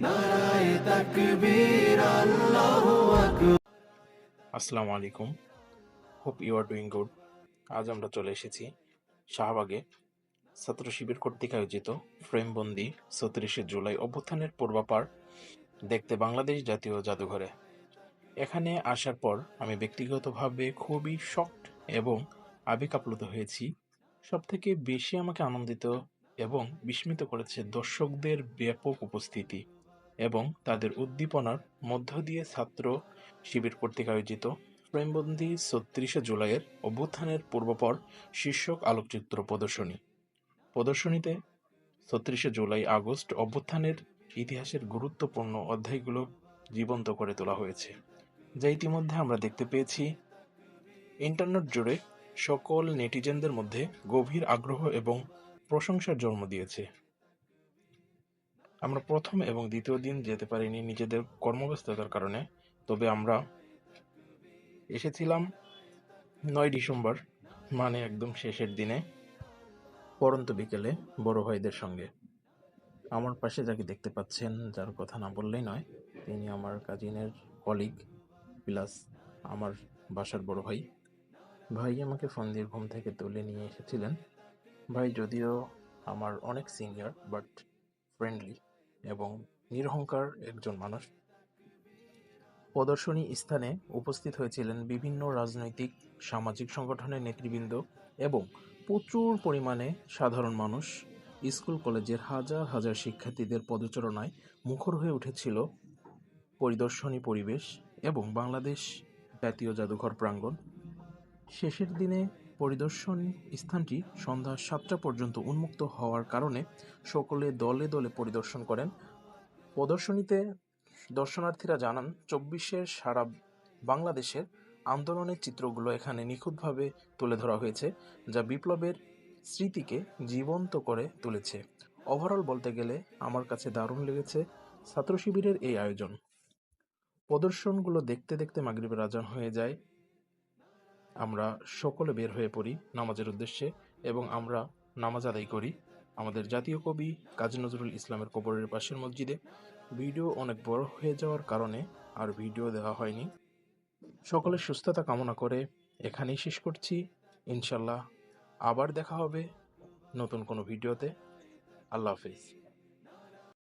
নারায়ে তাকবীর, আল্লাহু আকবার। আসসালামু আলাইকুম। Hope you are doing good. আজ আমরা চলে এসেছি শাহবাগে ছাত্র শিবির কর্তৃক আয়োজিত ফ্রেমবন্দি ৩৬শে জুলাই অভ্যুত্থানের পূর্বাপার দেখতে বাংলাদেশ জাতীয় জাদুঘরে। এখানে আসার পর আমি ব্যক্তিগতভাবে খুবই শকড এবং আবেগ আপ্লুত হয়েছি। সবথেকে বেশি আমাকে আনন্দিত এবং বিস্মিত করেছে দর্শকদের ব্যাপক উপস্থিতি এবং তাদের উদ্দীপনার মধ্য দিয়ে ছাত্র শিবির কর্তৃক আয়োজিত ফ্রেমবন্দি ৩৬শে জুলাইয়ের অভ্যুত্থানের পূর্বপর শীর্ষক আলোকচিত্র প্রদর্শনী। প্রদর্শনীতে ৩৬শে জুলাই আগস্ট অভ্যুত্থানের ইতিহাসের গুরুত্বপূর্ণ অধ্যায়গুলো জীবন্ত করে তোলা হয়েছে, যা ইতিমধ্যে আমরা দেখতে পেয়েছি। ইন্টারনেট জুড়ে সকল নেটিজেনদের মধ্যে গভীর আগ্রহ এবং প্রশংসার জন্ম দিয়েছে। আমরা প্রথম এবং দ্বিতীয় দিন যেতে পারিনি নিজেদের কর্মব্যস্ততার কারণে, তবে আমরা এসেছিলাম ৯ ডিসেম্বর, মানে একদম শেষের দিনে, পড়ন্ত বিকেলে বড় ভাইদের সঙ্গে। আমার পাশে যাকে দেখতে পাচ্ছেন, যার কথা না বললেই নয়, তিনি আমার কাজিনের কলিগ প্লাস আমার বাসার বড় ভাই। ভাই আমাকে ফোন দিয়ে ঘুম থেকে তুলে নিয়ে এসেছিলেন। ভাই যদিও আমার অনেক সিনিয়র, বাট ফ্রেন্ডলি এবং নিরহংকার একজন মানুষ। প্রদর্শনী স্থানে উপস্থিত হয়েছিলেন বিভিন্ন রাজনৈতিক সামাজিক সংগঠনের নেতৃবৃন্দ এবং প্রচুর পরিমাণে সাধারণ মানুষ। স্কুল কলেজের হাজার হাজার শিক্ষার্থীদের পদচারণায় মুখর হয়ে উঠেছিল পরিদর্শনী পরিবেশ এবং বাংলাদেশ জাতীয় জাদুঘর প্রাঙ্গণ। শেষের দিনে পরিদর্শন স্থানটি সন্ধ্যা ৭টা পর্যন্ত উন্মুক্ত হওয়ার কারণে সকলে দলে দলে পরিদর্শন করেন। প্রদর্শনীতে দর্শনার্থীরা জানান, ২৪শের সারা বাংলাদেশের আন্দোলনের চিত্রগুলো এখানে নিখুঁতভাবে তুলে ধরা হয়েছে, যা বিপ্লবের স্মৃতিকে জীবন্ত করে তুলেছে। ওভারঅল বলতে গেলে আমার কাছে দারুণ লেগেছে ছাত্র শিবিরের এই আয়োজন। প্রদর্শনগুলো দেখতে দেখতে মাগরিবের আজান হয়ে যায়। আমরা সকলে বের হয়ে পড়ি নামাজের উদ্দেশ্যে এবং আমরা নামাজ আদায় করি আমাদের জাতীয় কবি কাজী নজরুল ইসলামের কবরের পাশের মসজিদে। ভিডিও অনেক বড় হয়ে যাওয়ার কারণে আর ভিডিও দেওয়া হয়নি। সকলের সুস্থতা কামনা করে এখানেই শেষ করছি। ইনশাল্লাহ আবার দেখা হবে নতুন কোনো ভিডিওতে। আল্লাহ হাফেজ।